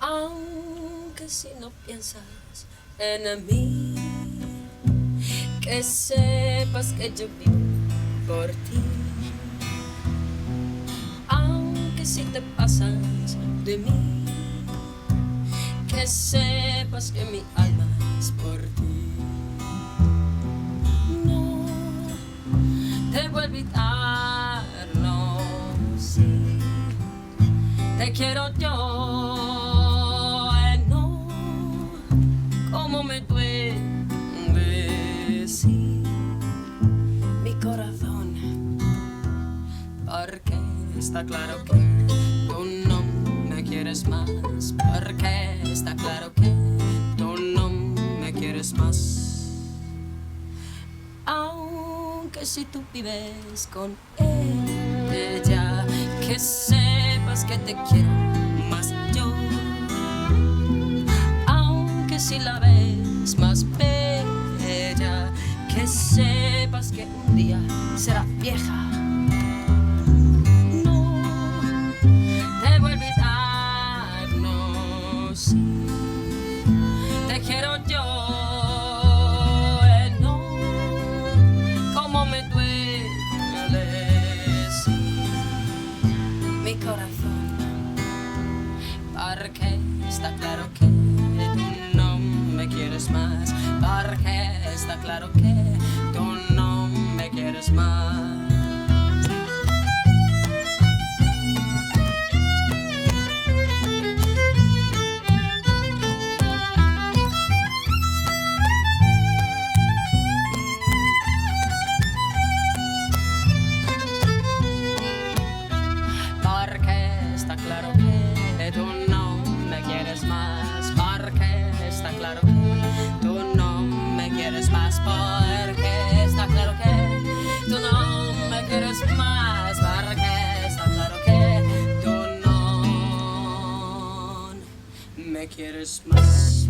Aunque si no piensas en mí, que sepas que yo vivo por ti. Aunque si te pasas de mí, que sepas que mi alma es por ti. No te voy a olvidar, no, sí, te quiero yo. No, como me duele, sí, mi corazón, porque está claro que tú no me quieres más, porque está claro que tú no me quieres más. Aunque si tú vives con ella, que sepas que te quiero más yo. Aunque si la ves más bella, que sepas que un día será vieja. Te quiero yo, no, como me duele, sí, mi corazón, porque está claro que tú no me quieres más, porque está claro que tú no me quieres más. Claro que tú no me quieres más, porque está claro que tú no me quieres más, porque está claro que tú no me quieres más, porque está claro que tú no me quieres más.